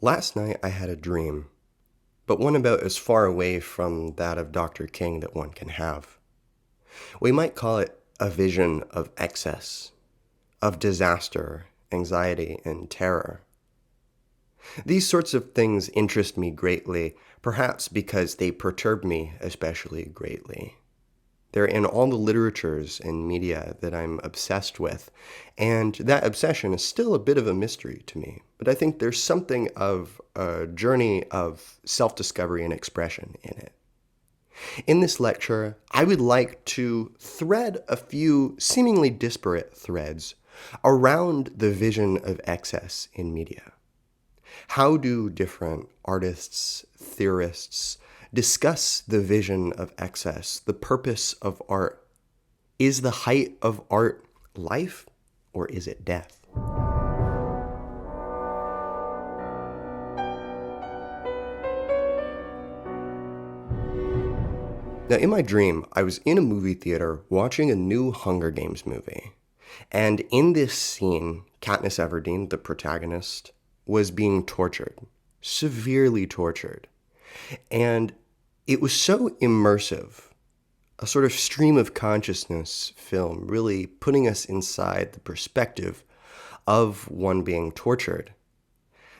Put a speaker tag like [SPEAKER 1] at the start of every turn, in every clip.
[SPEAKER 1] Last night I had a dream, but one about as far away from that of Dr. King that one can have. We might call it a vision of excess, of disaster, anxiety, and terror. These sorts of things interest me greatly, perhaps because they perturb me especially greatly. They're in all the literatures and media that I'm obsessed with, and that obsession is still a bit of a mystery to me. But I think there's something of a journey of self-discovery and expression in it. In this lecture, I would like to thread a few seemingly disparate threads around the vision of excess in media. How do different artists, theorists, discuss the vision of excess, the purpose of art? Is the height of art life, or is it death? Now, in my dream, I was in a movie theater watching a new Hunger Games movie. And in this scene, Katniss Everdeen, the protagonist, was being tortured, severely tortured. And it was so immersive, a sort of stream of consciousness film, really putting us inside the perspective of one being tortured,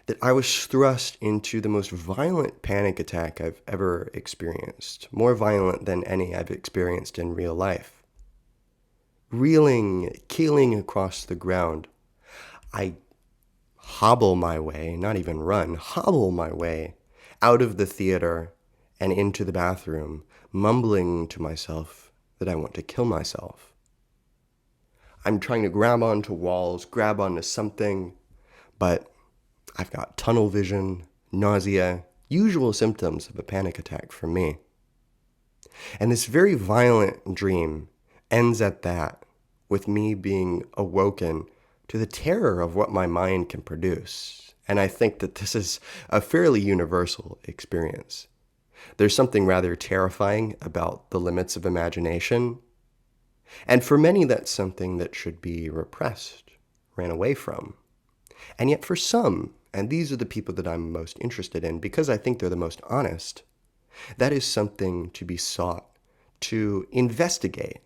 [SPEAKER 1] that I was thrust into the most violent panic attack I've ever experienced, more violent than any I've experienced in real life. Reeling, keeling across the ground, I hobble my way, not even run, hobble my way out of the theater and into the bathroom, mumbling to myself that I want to kill myself. I'm trying to grab onto walls, grab onto something, but I've got tunnel vision, nausea, usual symptoms of a panic attack for me. And this very violent dream ends at that, with me being awoken to the terror of what my mind can produce. And I think that this is a fairly universal experience. There's something rather terrifying about the limits of imagination. And for many, that's something that should be repressed, ran away from. And yet for some, and these are the people that I'm most interested in because I think they're the most honest, that is something to be sought, to investigate.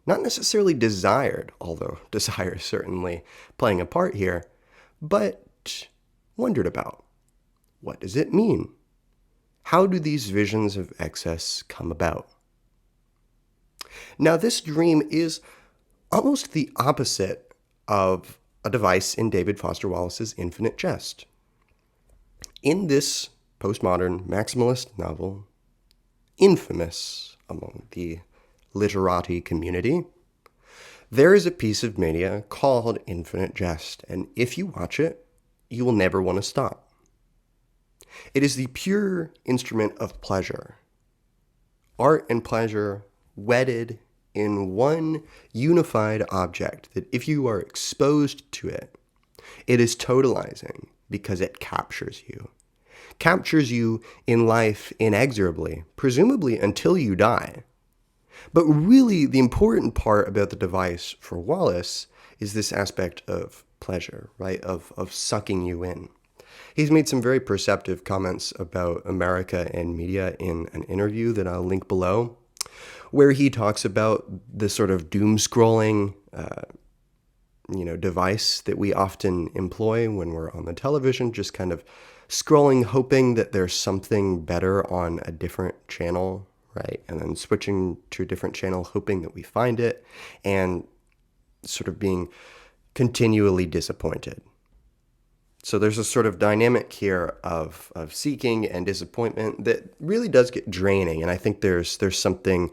[SPEAKER 1] Not necessarily desired, although desire is certainly playing a part here, but wondered about. What does it mean? How do these visions of excess come about? Now, this dream is almost the opposite of a device in David Foster Wallace's Infinite Jest. In this postmodern maximalist novel, infamous among the literati community, there is a piece of media called Infinite Jest, and if you watch it, you will never want to stop. It is the pure instrument of pleasure. Art and pleasure wedded in one unified object that if you are exposed to it, it is totalizing because it captures you. Captures you in life inexorably, presumably until you die. But really, the important part about the device for Wallace is this aspect of pleasure, right? Of sucking you in. He's made some very perceptive comments about America and media in an interview that I'll link below, where he talks about the sort of doom scrolling, device that we often employ when we're on the television, just kind of scrolling, hoping that there's something better on a different channel, right? And then switching to a different channel, hoping that we find it, and sort of being continually disappointed. So there's a sort of dynamic here of seeking and disappointment that really does get draining. And I think there's something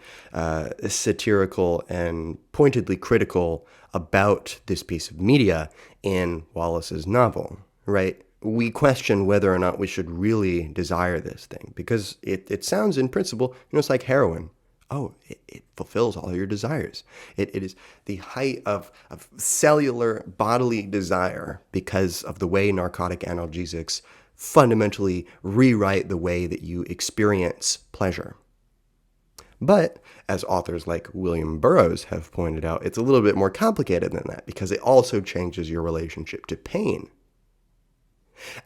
[SPEAKER 1] satirical and pointedly critical about this piece of media in Wallace's novel, right? We question whether or not we should really desire this thing because it sounds in principle, it's like heroin. Oh, it fulfills all your desires. It is the height of cellular bodily desire because of the way narcotic analgesics fundamentally rewrite the way that you experience pleasure. But as authors like William Burroughs have pointed out, it's a little bit more complicated than that because it also changes your relationship to pain.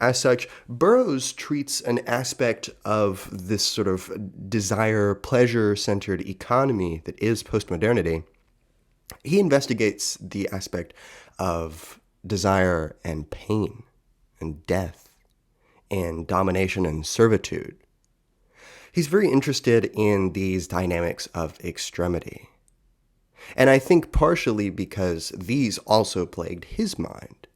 [SPEAKER 1] As such, Burroughs treats an aspect of this sort of desire, pleasure-centered economy that is postmodernity. He investigates the aspect of desire and pain and death and domination and servitude. He's very interested in these dynamics of extremity. And I think partially because these also plagued his mind.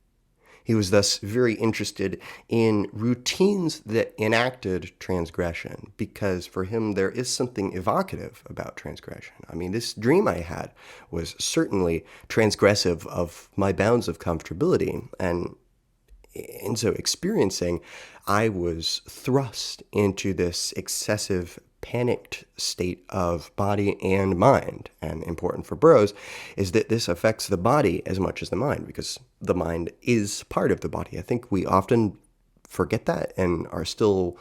[SPEAKER 1] He was thus very interested in routines that enacted transgression, because for him there is something evocative about transgression. I mean, this dream I had was certainly transgressive of my bounds of comfortability, and in so experiencing, I was thrust into this excessive panicked state of body and mind. And important for Burroughs is that this affects the body as much as the mind, because the mind is part of the body. I think we often forget that and are still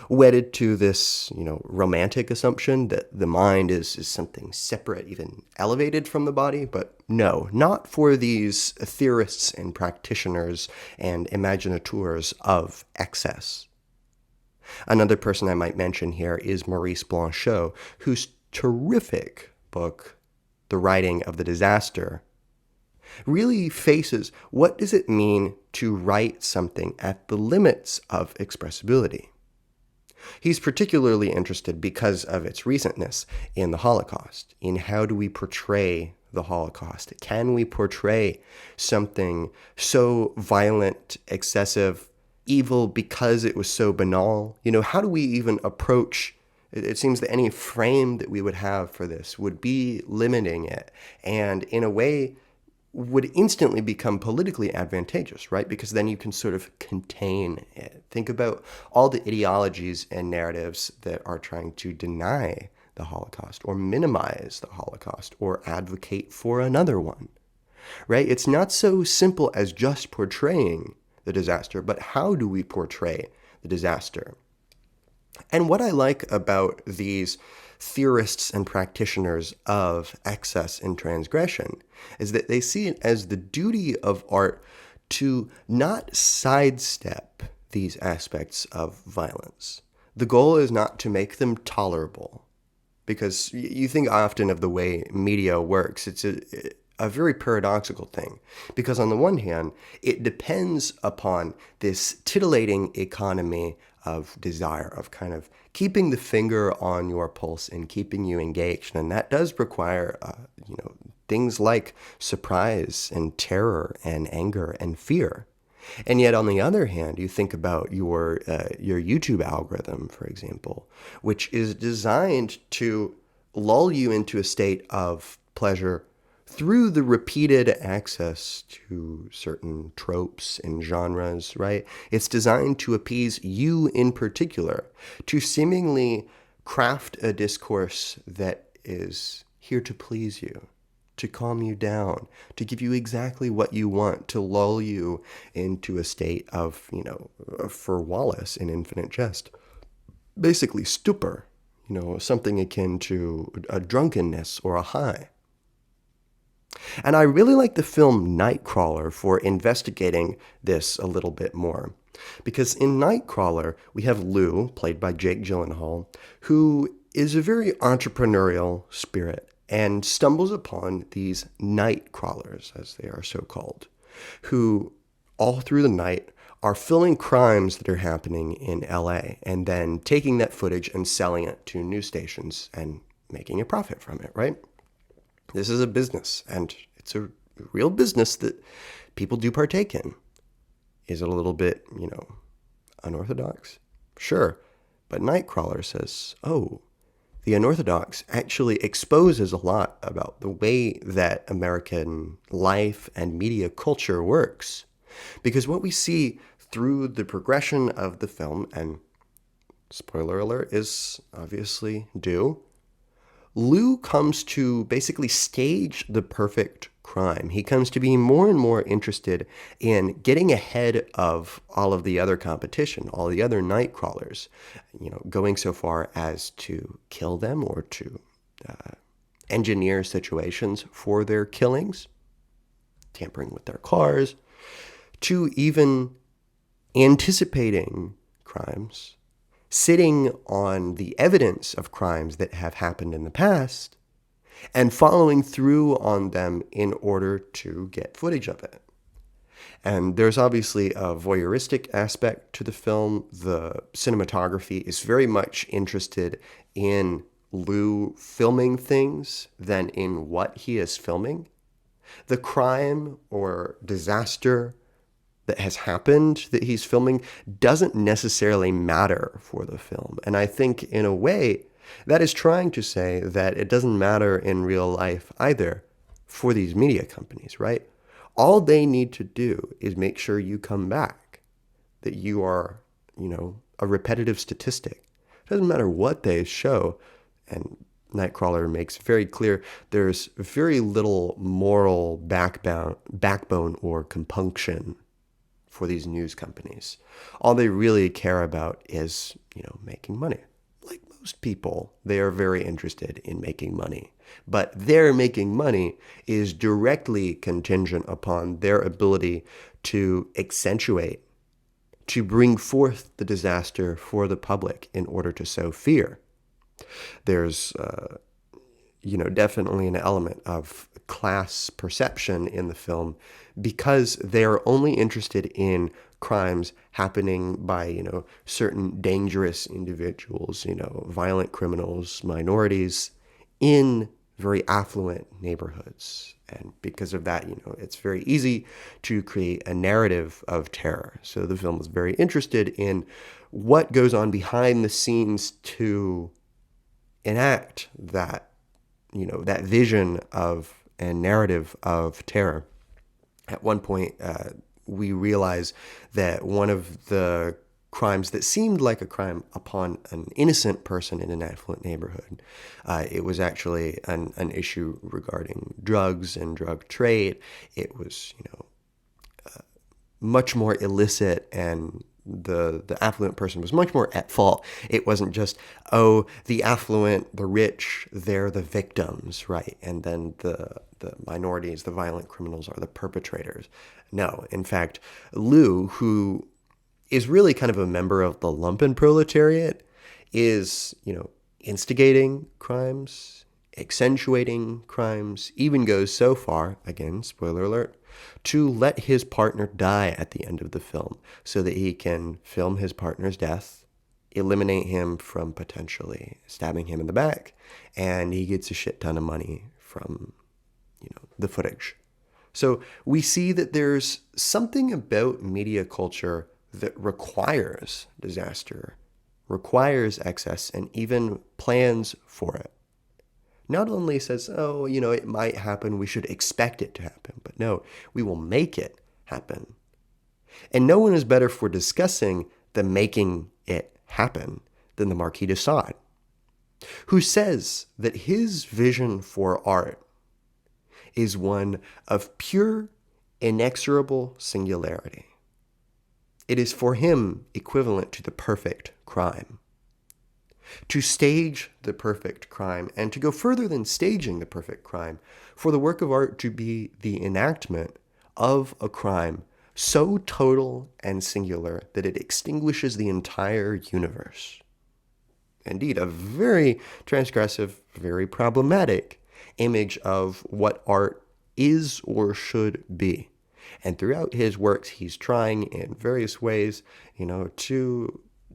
[SPEAKER 1] wedded to this, romantic assumption that the mind is something separate, even elevated from the body. But no, not for these theorists and practitioners and imaginateurs of excess. Another person I might mention here is Maurice Blanchot, whose terrific book, The Writing of the Disaster, really faces what does it mean to write something at the limits of expressibility. He's particularly interested, because of its recentness, in the Holocaust, in how do we portray the Holocaust. Can we portray something so violent, excessive, evil because it was so banal? How do we even approach it? It seems that any frame that we would have for this would be limiting it, and in a way would instantly become politically advantageous, right? Because then you can sort of contain it. Think about all the ideologies and narratives that are trying to deny the Holocaust or minimize the Holocaust or advocate for another one, right? It's not so simple as just portraying the disaster, but how do we portray the disaster? And what I like about these theorists and practitioners of excess and transgression is that they see it as the duty of art to not sidestep these aspects of violence. The goal is not to make them tolerable, because you think often of the way media works. It's a very paradoxical thing, because on the one hand, it depends upon this titillating economy of desire, of kind of keeping the finger on your pulse and keeping you engaged. And that does require, things like surprise and terror and anger and fear. And yet, on the other hand, you think about your YouTube algorithm, for example, which is designed to lull you into a state of pleasure through the repeated access to certain tropes and genres, right? It's designed to appease you in particular, to seemingly craft a discourse that is here to please you, to calm you down, to give you exactly what you want, to lull you into a state of, for Wallace in Infinite Jest, basically stupor, something akin to a drunkenness or a high. And I really like the film Nightcrawler for investigating this a little bit more. Because in Nightcrawler, we have Lou, played by Jake Gyllenhaal, who is a very entrepreneurial spirit and stumbles upon these night crawlers, as they are so called, who all through the night are filming crimes that are happening in LA and then taking that footage and selling it to news stations and making a profit from it, right? This is a business, and it's a real business that people do partake in. Is it a little bit, unorthodox? Sure. But Nightcrawler says, the unorthodox actually exposes a lot about the way that American life and media culture works. Because what we see through the progression of the film, and spoiler alert is obviously due, Lou comes to basically stage the perfect crime. He comes to be more and more interested in getting ahead of all of the other competition, all the other night crawlers, going so far as to kill them or to engineer situations for their killings, tampering with their cars, to even anticipating crimes, sitting on the evidence of crimes that have happened in the past, and following through on them in order to get footage of it. And there's obviously a voyeuristic aspect to the film. The cinematography is very much interested in Lou filming things than in what he is filming. The crime or disaster that has happened that he's filming doesn't necessarily matter for the film. And I think in a way that is trying to say that it doesn't matter in real life either for these media companies, right? All they need to do is make sure you come back, that you are, a repetitive statistic. It doesn't matter what they show. And Nightcrawler makes very clear there's very little moral backbone or compunction for these news companies. All they really care about is, making money. Like most people, they are very interested in making money. But their making money is directly contingent upon their ability to accentuate, to bring forth the disaster for the public in order to sow fear. There's, definitely an element of class perception in the film because they're only interested in crimes happening by, certain dangerous individuals, violent criminals, minorities in very affluent neighborhoods. And because of that, it's very easy to create a narrative of terror. So the film is very interested in what goes on behind the scenes to enact that, that vision of and narrative of terror. At one point, we realize that one of the crimes that seemed like a crime upon an innocent person in an affluent neighborhood, it was actually an issue regarding drugs and drug trade. It was, much more illicit, and the affluent person was much more at fault. It wasn't just, the affluent, the rich, they're the victims, right? And then the minorities, the violent criminals are the perpetrators. No, in fact, Lou, who is really kind of a member of the lumpen proletariat, is, instigating crimes, accentuating crimes, even goes so far, again, spoiler alert, to let his partner die at the end of the film so that he can film his partner's death, eliminate him from potentially stabbing him in the back, and he gets a shit ton of money from, the footage. So we see that there's something about media culture that requires disaster, requires excess, and even plans for it. Not only says, it might happen, we should expect it to happen, but no, we will make it happen. And no one is better for discussing the making it happen than the Marquis de Sade, who says that his vision for art is one of pure, inexorable singularity. It is for him equivalent to the perfect crime. To stage the perfect crime, and to go further than staging the perfect crime, for the work of art to be the enactment of a crime so total and singular that it extinguishes the entire universe. Indeed, a very transgressive, very problematic image of what art is or should be. And throughout his works, he's trying in various ways,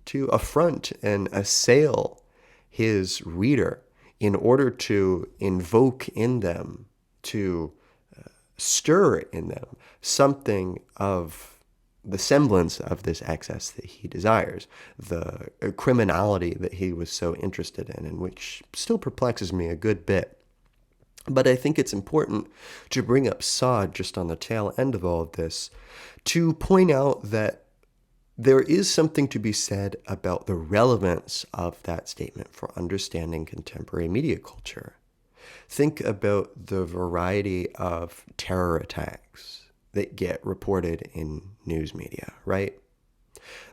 [SPEAKER 1] to affront and assail his reader in order to invoke in them, to stir in them something of the semblance of this excess that he desires, the criminality that he was so interested in, and which still perplexes me a good bit. But I think it's important to bring up Sade just on the tail end of all of this to point out that there is something to be said about the relevance of that statement for understanding contemporary media culture. Think about the variety of terror attacks that get reported in news media, right?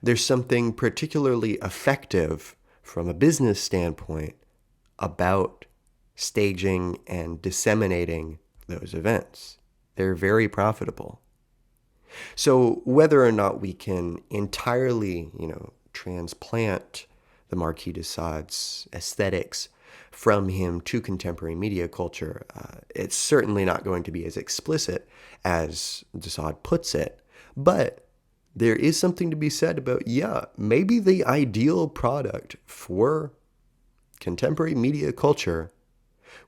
[SPEAKER 1] There's something particularly effective from a business standpoint about staging and disseminating those events. They're very profitable. So whether or not we can entirely, transplant the Marquis de Sade's aesthetics from him to contemporary media culture, it's certainly not going to be as explicit as de Sade puts it. But there is something to be said about, maybe the ideal product for contemporary media culture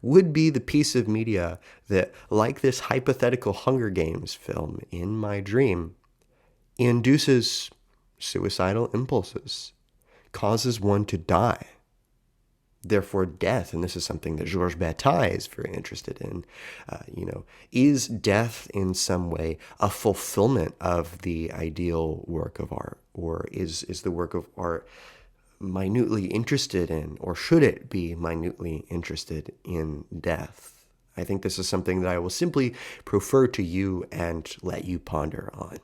[SPEAKER 1] would be the piece of media that, like this hypothetical Hunger Games film in my dream, induces suicidal impulses, causes one to die. Therefore, death, and this is something that Georges Bataille is very interested in, is death in some way a fulfillment of the ideal work of art? Or is the work of art minutely interested in, or should it be minutely interested in, death? I think this is something that I will simply prefer to you and let you ponder on.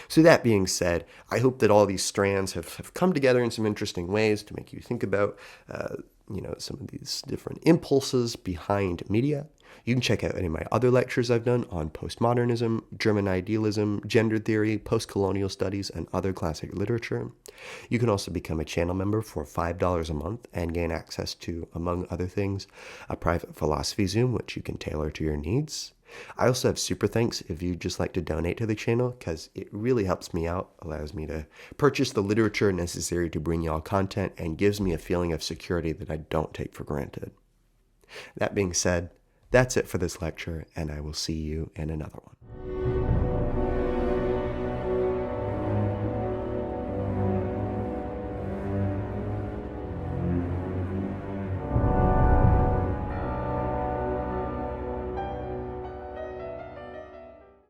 [SPEAKER 1] So that being said, I hope that all these strands have come together in some interesting ways to make you think about, some of these different impulses behind media. You can check out any of my other lectures I've done on postmodernism, German idealism, gender theory, post-colonial studies, and other classic literature. You can also become a channel member for $5 a month and gain access to, among other things, a private philosophy Zoom, which you can tailor to your needs. I also have super thanks if you'd just like to donate to the channel, because it really helps me out, allows me to purchase the literature necessary to bring y'all content, and gives me a feeling of security that I don't take for granted. That being said, that's it for this lecture, and I will see you in another one.